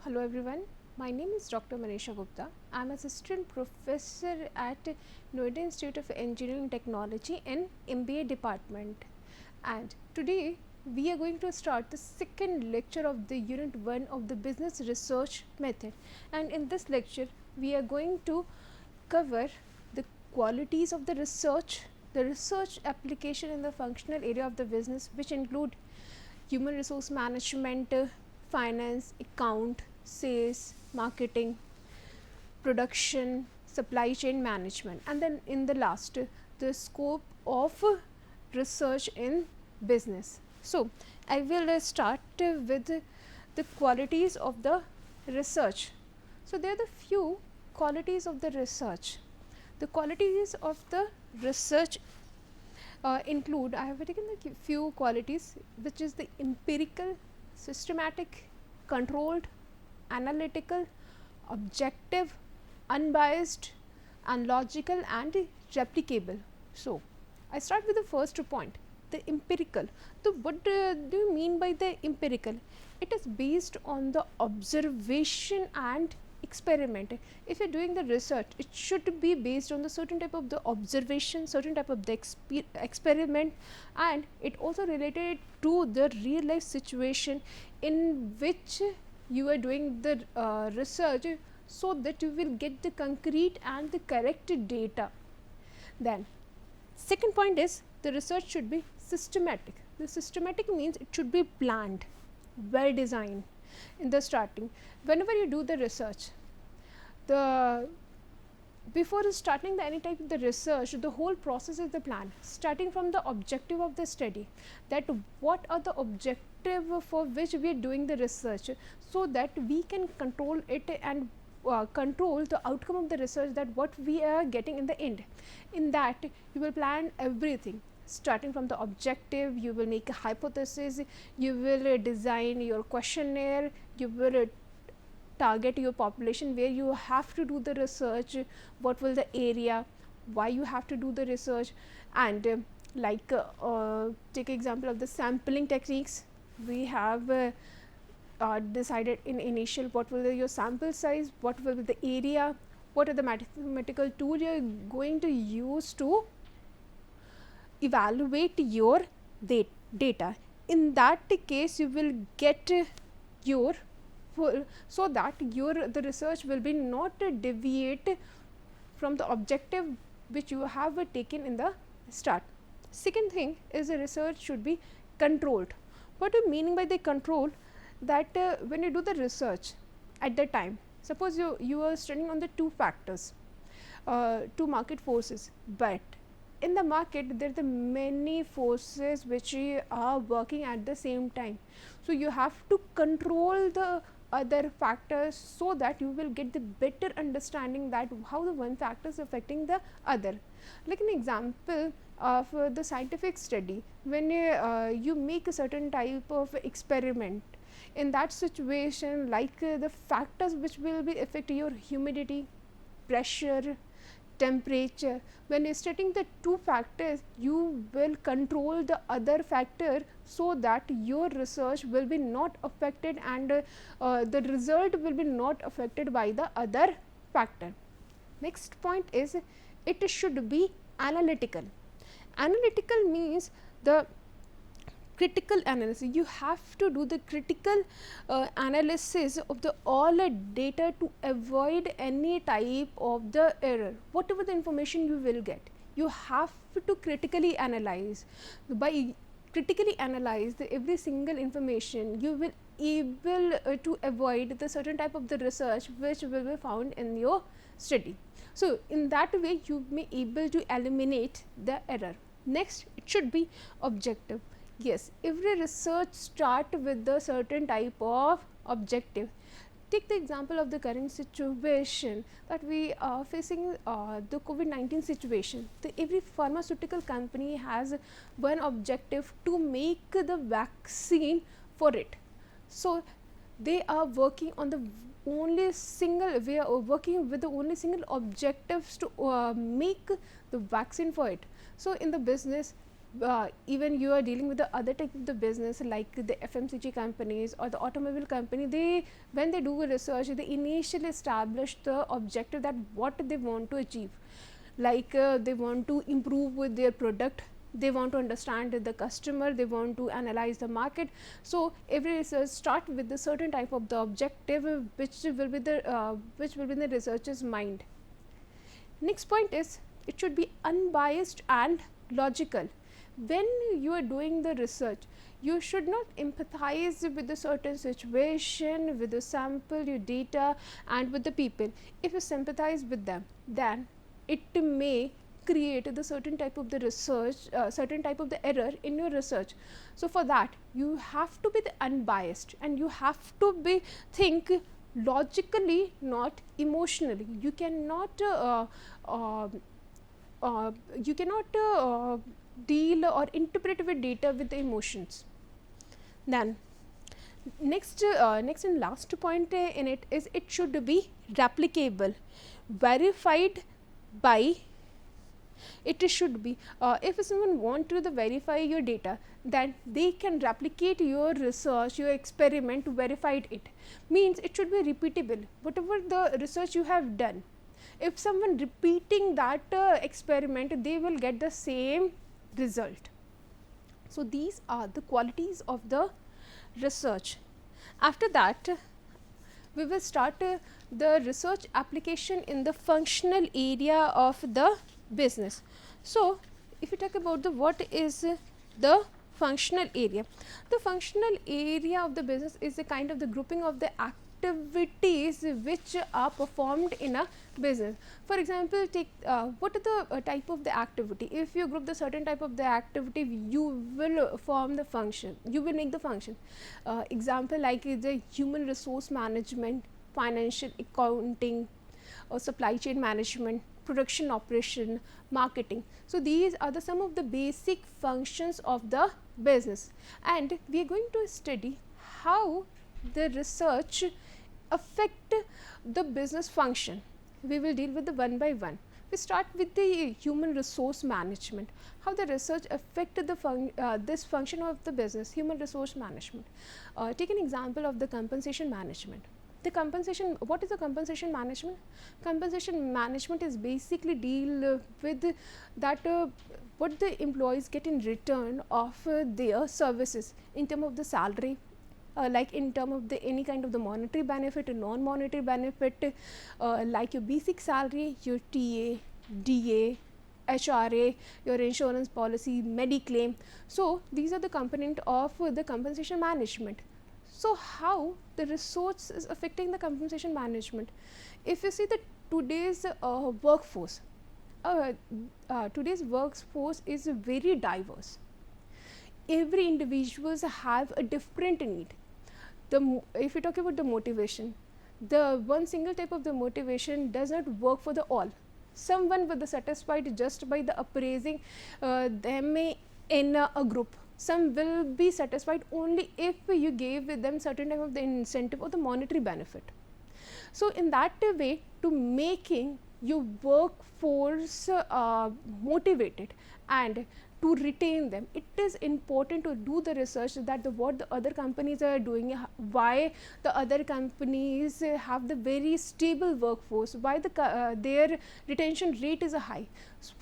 Hello everyone, my name is Dr. Manisha Gupta. I am assistant professor at Noida Institute of Engineering and Technology in MBA department, and today we are going to start the second lecture of the unit 1 of the business research method. And in this lecture we are going to cover the qualities of the research application in the functional area of the business, which include human resource management, finance, account, sales, marketing, production, supply chain management, and then in the last, the scope of research in business. So, I will start with the qualities of the research. So, there are the few qualities of the research. The qualities of the research include, I have taken the few qualities, which is the empirical, systematic, controlled, analytical, objective, unbiased, and logical and replicable. So, I start with the first point, the empirical. So, what do you mean by the empirical? It is based on the observation and experiment. If you are doing the research, it should be based on the certain type of the observation, certain type of the experiment, and it also related to the real life situation in which you are doing the research, so that you will get the concrete and the correct data. Then second point is the research should be systematic. The systematic means it should be planned, well designed in the starting. Whenever you do the research, the before starting the any type of the research, the whole process is the plan, starting from the objective of the study, that what are the objective for which we are doing the research, so that we can control it and control the outcome of the research, that what we are getting in the end. In that you will plan everything, starting from the objective, you will make a hypothesis, you will design your questionnaire, you will target your population where you have to do the research, what will the area, why you have to do the research, and take example of the sampling techniques. We have decided in initial what will be your sample size, what will be the area, what are the mathematical tool you are going to use to evaluate your data. In that case you will get your full, so that your the research will be not deviate from the objective which you have taken in the start. Second thing is the research should be controlled. What do you meaning by the control? That when you do the research at the time, suppose you are studying on the two factors, two market forces, but in the market there are the many forces which are working at the same time. So, you have to control the other factors, so that you will get the better understanding that how the one factor is affecting the other. Like an example of the scientific study, when you make a certain type of experiment, in that situation, like the factors which will be affect your humidity, pressure, temperature, when you are studying the two factors, you will control the other factor, so that your research will be not affected, and the result will be not affected by the other factor. Next point is it should be analytical. Analytical means the critical analysis. You have to do the critical analysis of the all data to avoid any type of the error. Whatever the information you will get, you have to critically analyze. By critically analyze the every single information, you will able to avoid the certain type of the research which will be found in your study. So, in that way you may able to eliminate the error. Next, it should be objective. Yes, every research start with the certain type of objective. Take the example of the current situation that we are facing, the COVID-19 situation. Every pharmaceutical company has one objective to make the vaccine for it. So, they are working on the only single, we are working with the only single objectives to make the vaccine for it. So, in the business, even you are dealing with the other type of the business like the FMCG companies or the automobile company, they when they do research, they initially establish the objective that what they want to achieve, like they want to improve with their product, they want to understand the customer, they want to analyze the market. So every research start with the certain type of the objective which will be in the researcher's mind. Next point is it should be unbiased and logical. When you are doing the research, you should not empathize with a certain situation, with the sample, your data and with the people. If you sympathize with them, then it may create the certain type of the research, certain type of the error in your research. So for that you have to be the unbiased and you have to be think logically, not emotionally. You cannot uh, you cannot deal or interpret with data with the emotions. Then next and last point in it is it should be replicable, verified by. It should be if someone want to verify your data, then they can replicate your research, your experiment, verified it. Means it should be repeatable, whatever the research you have done. If someone repeating that experiment, they will get the same result. So these are the qualities of the research. After that we will start the research application in the functional area of the business. So if you talk about the what is the functional area, the functional area of the business is a kind of the grouping of the activities which are performed in a business. For example, take what are the type of the activity. If you group the certain type of the activity, you will form the function, you will make the function. Example like the human resource management, financial accounting, or supply chain management, production operation, marketing. So these are the some of the basic functions of the business, and we are going to study how the research affect the business function. We will deal with the one by one. We start with the human resource management, how the research affect the this function of the business, human resource management. Take an example of the compensation management. The compensation, what is the compensation management? Compensation management is basically deal with that what the employees get in return of their services in terms of the salary, like in terms of the any kind of the monetary benefit, non-monetary benefit, like your basic salary, your TA, DA, HRA, your insurance policy, Mediclaim. So these are the component of the compensation management. So how the research is affecting the compensation management? If you see the today's workforce, today's workforce is very diverse. Every individuals have a different need. If you talk about the motivation, the one single type of the motivation does not work for the all. Someone will be satisfied just by the appraising them in a group. Some will be satisfied only if you gave them certain type of the incentive or the monetary benefit. So in that way, to making your workforce motivated and to retain them, it is important to do the research that what the other companies are doing, why the other companies have the very stable workforce, why their retention rate is high.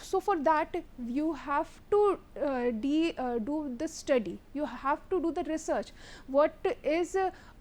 So for that you have to do the study, you have to do the research, what is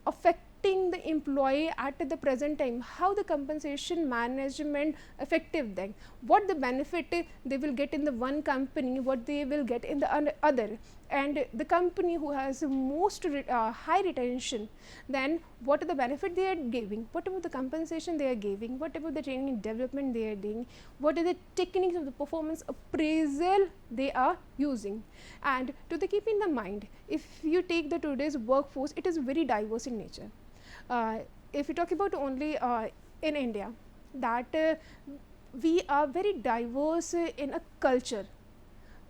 affecting the employee at the present time, how the compensation management effective them, what the benefit they will get in the one company, what they will get in the other, and the company who has most high retention, then what are the benefit they are giving, what about the compensation they are giving, what about the training and development they are doing, what are the techniques of the performance appraisal they are using. And to the keep in the mind, if you take the today's workforce, it is very diverse in nature. If you talk about only in India, that we are very diverse in a culture.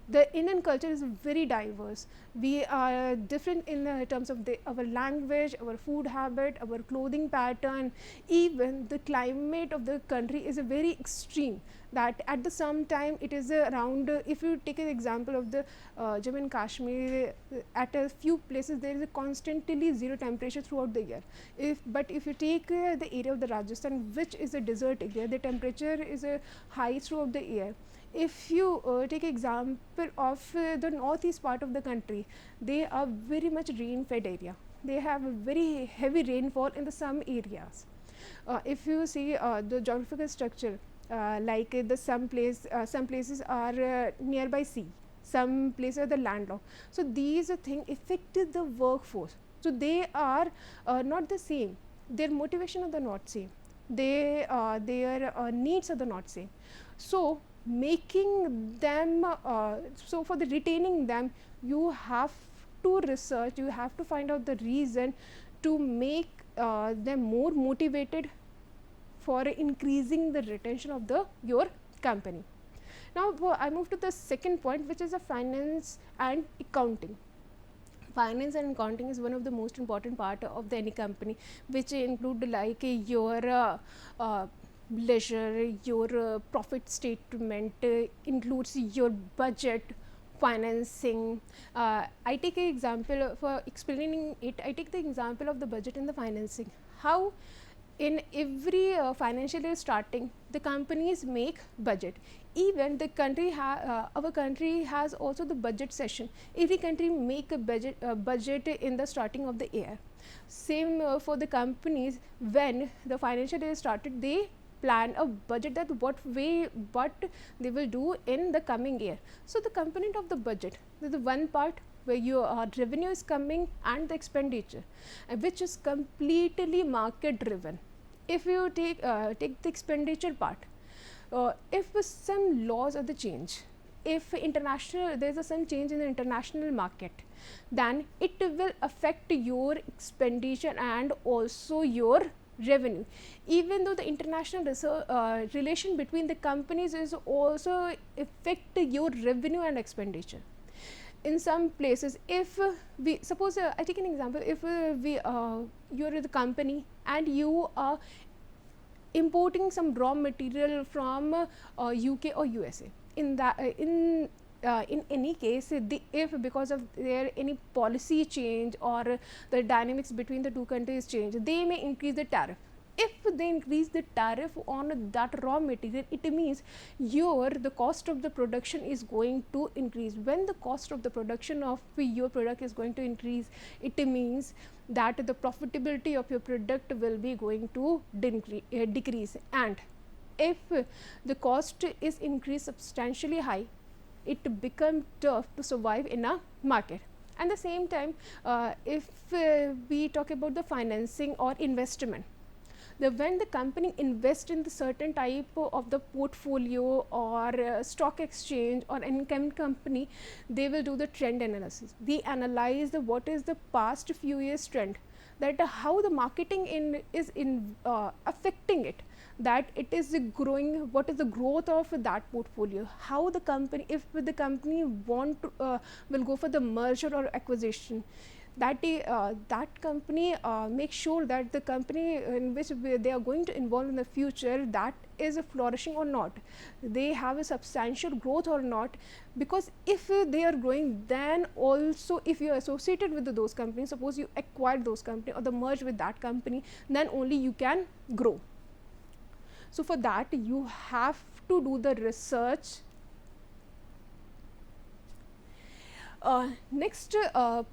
The Indian culture is very diverse. We are different in terms of our language, our food habit, our clothing pattern. Even the climate of the country is a very extreme. That at the same time it is around. If you take an example of the Jammu and Kashmir, at a few places there is a constantly zero temperature throughout the year. But if you take the area of the Rajasthan, which is a desert area, the temperature is high throughout the year. If you take example of the northeast part of the country, they are very much rain fed area. They have a very heavy rainfall in the some areas. If you see the geographical structure, like some places are nearby sea, some places are the landlocked. So these things affected the workforce. So they are not the same. Their motivation are the not same. Their needs are the not same. So making them so for the retaining them, you have to research, you have to find out the reason to make them more motivated for increasing the retention of your company. Now I move to the second point, which is a finance and accounting. Finance and accounting is one of the most important part of the any company, which include like your leisure, your profit statement, includes your budget, financing. I take an example for explaining it. I take the example of the budget and the financing. How in every financial year starting, the companies make budget. Even the country our country has also the budget session. Every country make a budget in the starting of the year. Same for the companies. When the financial year started, they plan a budget that what they will do in the coming year. So the component of the budget, the one part where your revenue is coming and the expenditure, which is completely market driven. If you take the expenditure part, if some laws are the change, if there is some change in the international market, then it will affect your expenditure and also your revenue. Even though the international relation between the companies is also affect your revenue and expenditure. In some places, if we suppose I take an example, if you are the company and you are importing some raw material from UK or USA, in any case, if because of their any policy change or the dynamics between the two countries change, they may increase the tariff. If they increase the tariff on that raw material, it means the cost of the production is going to increase. When the cost of the production of your product is going to increase, it means that the profitability of your product will be going to decrease. And if the cost is increased substantially high, it becomes tough to survive in a market. At the same time, if we talk about the financing or investment, when the company invests in the certain type of the portfolio or stock exchange or income company, they will do the trend analysis. They analyze what is the past few years trend, that how the marketing is affecting it, that it is growing, what is the growth of that portfolio, how the company, if the company want to, will go for the merger or acquisition, that company make sure that the company in which they are going to involve in the future, that is flourishing or not, they have a substantial growth or not. Because if they are growing, then also if you are associated with those companies, suppose you acquired those company or the merge with that company, then only you can grow. So for that you have to do the research. Next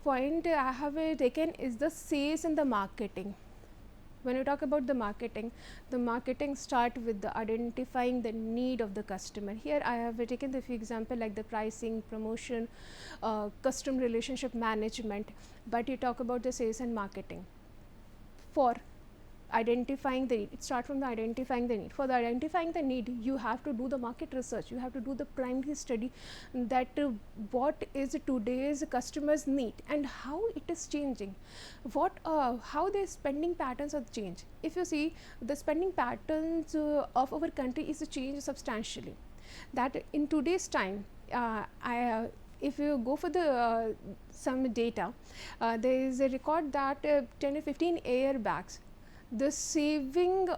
point I have taken is the sales and the marketing. When we talk about the marketing start with the identifying the need of the customer. Here I have taken the few example like the pricing, promotion, customer relationship management. But you talk about the sales and marketing. For identifying the need, it starts from the identifying the need. For the identifying the need, you have to do the market research, you have to do the primary study, that what is today's customers need and how it is changing, how their spending patterns are changed. If you see, the spending patterns of our country is changed substantially, that in today's time if you go for the some data, there is a record that 10 or 15 airbags, the saving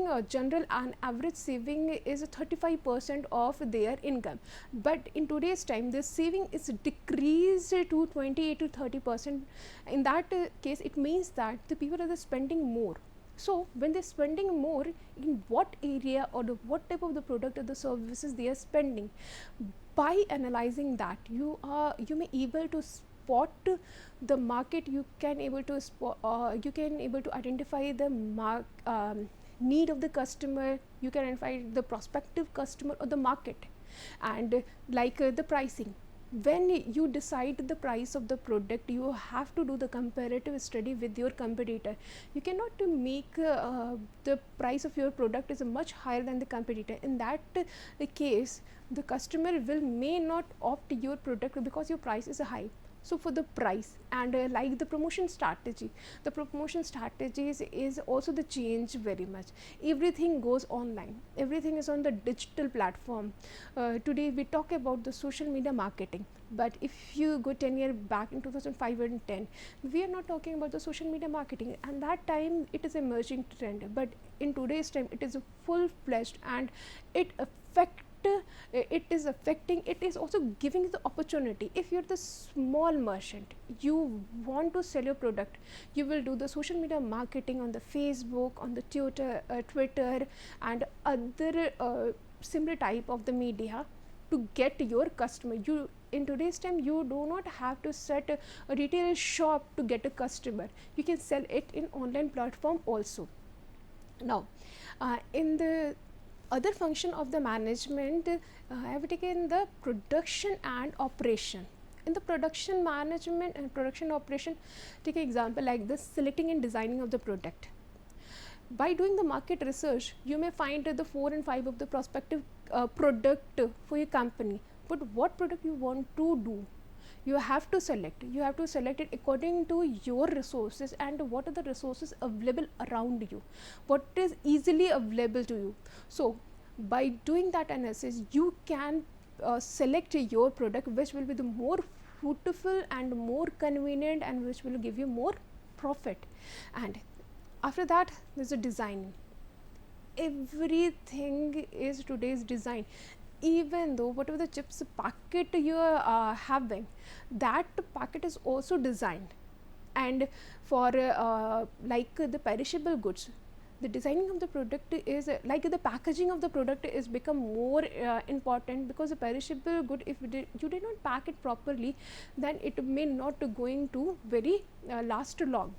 a general and average saving is 35% of their income, but in today's time the saving is decreased to 28 to 30%. In that case, it means that the people are spending more. So when they're spending more, in what area or what type of the product or the services they are spending, by analyzing that, you may able to spot the market. You can able to identify the need of the customer. You can identify the prospective customer or the market. And the pricing, when you decide the price of the product, you have to do the comparative study with your competitor. You cannot make the price of your product is much higher than the competitor. In that case, the customer may not opt your product because your price is high. So for the price and the promotion strategy, the promotion strategies is also the change very much. Everything goes online, everything is on the digital platform. Today we talk about the social media marketing, but if you go 10 years back in 2005 and 10, we are not talking about the social media marketing, and that time it is emerging trend. But in today's time it is a full-fledged, and it is also giving the opportunity. If you're the small merchant, you want to sell your product, you will do the social media marketing on the Facebook, on the Twitter and other similar type of the media to get your customer. You in today's time, you do not have to set a retail shop to get a customer. You can sell it in online platform also. Now in the other function of the management, I have taken the production and operation. In the production management and production operation, take an example like this: selecting and designing of the product. By doing the market research, you may find the 4 and 5 of the prospective product for your company. But what product you want to do, you have to select it according to your resources and what are the resources available around you, what is easily available to you. So by doing that analysis, you can select your product which will be the more fruitful and more convenient and which will give you more profit. And after that, there's a design. Everything is today's design. Even though whatever the chips packet you are having, that packet is also designed. And for the perishable goods, the designing of the product is the packaging of the product is become more important, because the perishable good, if you did not pack it properly, then it may not going to very last long.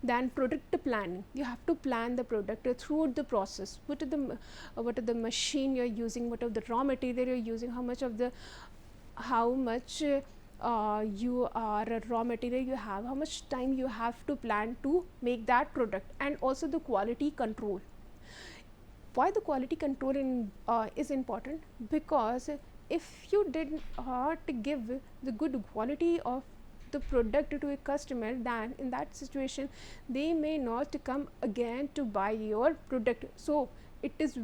Then product planning, you have to plan the product throughout the process. What are the machine you're using, what are the raw material you're using, how much you are raw material you have, how much time you have to plan to make that product. And also the quality control. Why the quality control is important? Because if you did not give the good quality of the product to a customer, then in that situation they may not come again to buy your product. So it is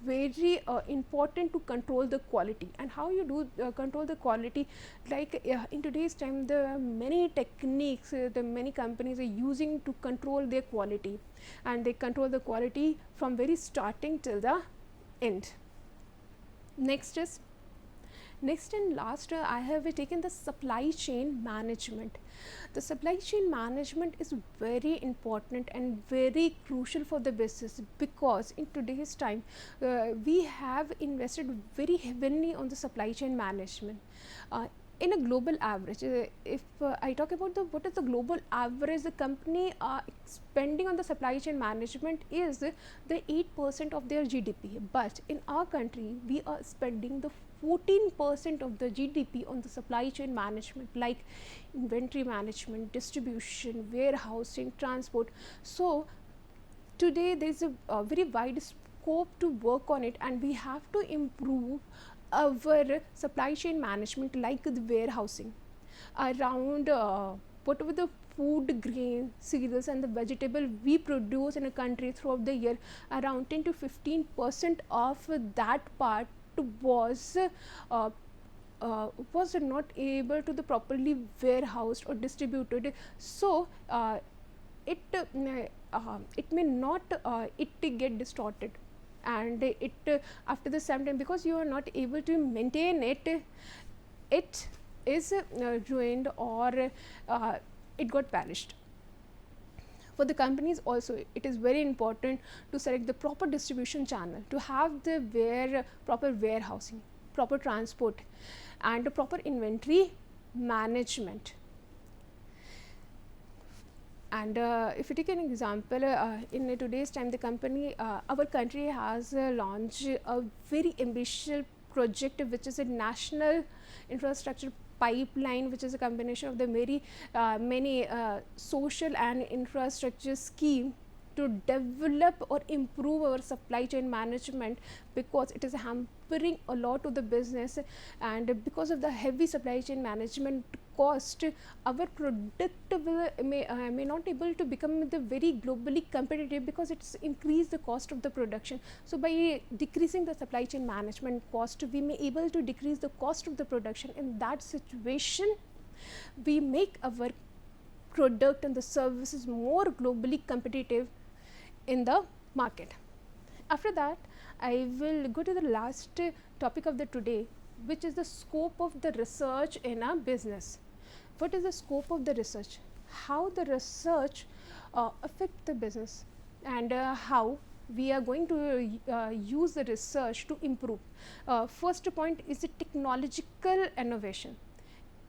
very important to control the quality. And how you do control the quality, in today's time, the many techniques the many companies are using to control their quality, and they control the quality from very starting till the end. Next and last, I have taken the supply chain management. The supply chain management is very important and very crucial for the business, because in today's time we have invested very heavily on the supply chain management. In a global average, if I talk about what is the global average, the company spending on the supply chain management is the 8% of their GDP. But in our country, we are spending the 14% of the GDP on the supply chain management, like inventory management, distribution, warehousing, transport. So today there is a very wide scope to work on it, and we have to improve our supply chain management, like the warehousing around whatever the food, grain, cereals and the vegetable we produce in a country throughout the year. Around 10 to 15% of that part was was not able to the properly warehoused or distributed, so it may not it get distorted, and after the same time, because you are not able to maintain it, it is ruined, or it got perished. For the companies also, it is very important to select the proper distribution channel, to have the proper warehousing, proper transport, and the proper inventory management. And if you take an example, in today's time, the company, our country has launched a very ambitious project, which is a national infrastructure pipeline, which is a combination of the very many social and infrastructure scheme to develop or improve our supply chain management, because it is hampering a lot of the business, and because of the heavy supply chain management cost, our product may not able to become the very globally competitive, because it's increased the cost of the production. So by decreasing the supply chain management cost, we may able to decrease the cost of the production. In that situation, we make our product and the services more globally competitive in the market. After that, I will go to the last topic of the today, which is the scope of the research in a business. What is the scope of the research? How the research affect the business, and how we are going to use the research to improve. First point is the technological innovation.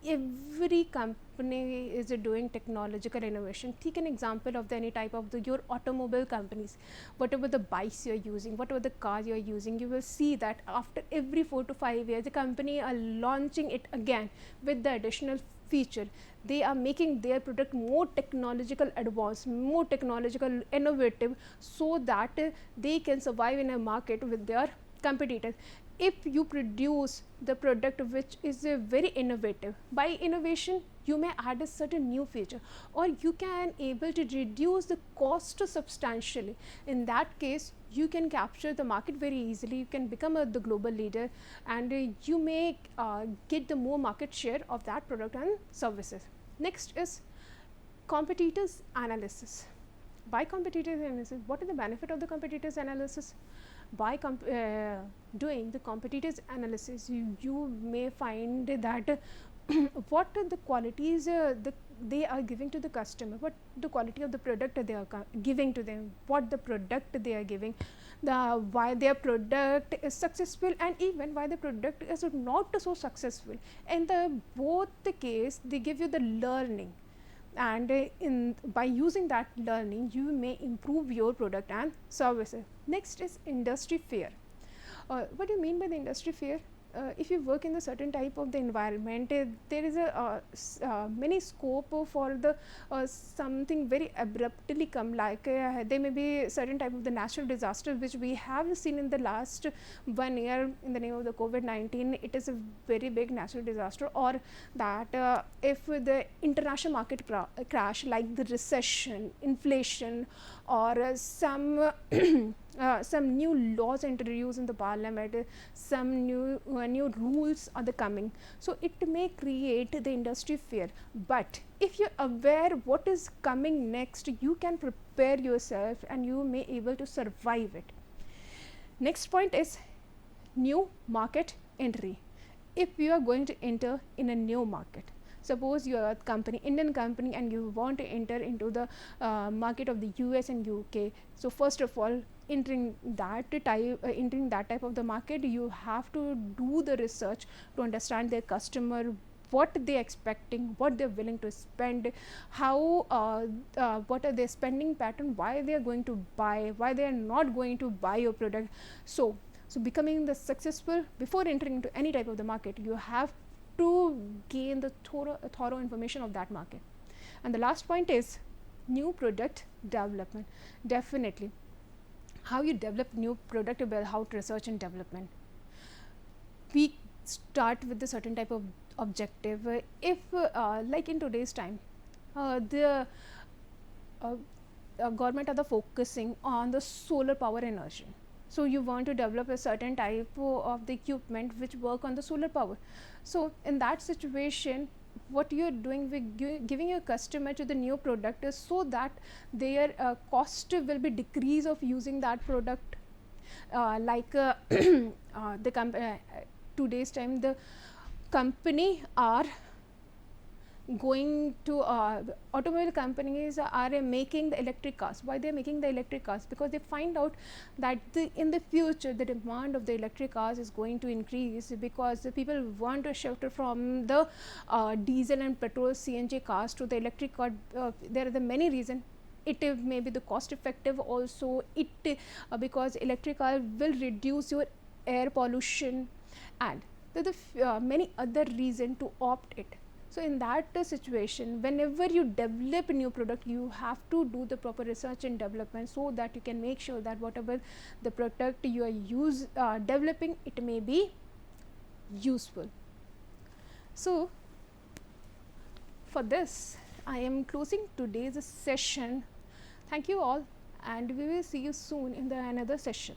Every company is doing technological innovation. Take an example of any type of your automobile companies. Whatever the bikes you are using, whatever the cars you are using, you will see that after every 4 to 5 years, the company are launching it again with the additional feature. They are making their product more technological advanced, more technological innovative, so that they can survive in a market with their competitors. If you produce the product which is very innovative, by innovation you may add a certain new feature, or you can able to reduce the cost substantially. In that case, you can capture the market very easily, you can become the global leader, and you may get the more market share of that product and services. Next is competitors analysis. By competitors analysis, what is the benefit of the competitors analysis? By doing the competitors analysis, you may find that what are the qualities they are giving to the customer, what the quality of the product they are giving to them, what the product they are giving, why their product is successful, and even why the product is not so successful. In the both the case, they give you the learning, and by using that learning, you may improve your product and services. Next is industry fair. What do you mean by the industry fair? If you work in a certain type of the environment, there is a many scope for the something very abruptly come, like there may be certain type of the natural disaster which we have seen in the last 1 year in the name of the COVID-19. It is a very big natural disaster, or that if the international market crash, like the recession, inflation, or some new laws introduced in the parliament, some new rules are coming, so it may create the industry fear. But if you're aware what is coming next, you can prepare yourself and you may able to survive it. Next point is new market entry. If you are going to enter in a new market, suppose you are a company, Indian company, and you want to enter into the market of the US and UK. So first of all, entering that type of the market, you have to do the research to understand their customer, what they are expecting, what they are willing to spend, how what are their spending pattern, why they are going to buy, why they are not going to buy your product. So becoming the successful, before entering into any type of the market, you have to gain the thorough information of that market. And the last point is new product development. Definitely, how you develop new product, how to research and development. We start with a certain type of objective. If like in today's time, the government are focusing on the solar power energy. So you want to develop a certain type of the equipment which work on the solar power. So in that situation, what you're doing with giving your customer to the new product is so that their cost will be decrease of using that product. The today's time the company are going to automobile companies are making the electric cars. Why they are making the electric cars? Because they find out that in the future the demand of the electric cars is going to increase, because the people want to shift from the diesel and petrol CNG cars to the electric car. There are the many reasons. It may be the cost effective also, it because electric car will reduce your air pollution, and there are the many other reason to opt it. So in that situation, whenever you develop a new product, you have to do the proper research and development, so that you can make sure that whatever the product you are developing, it may be useful. So for this, I am closing today's session. Thank you all, and we will see you soon in the another session.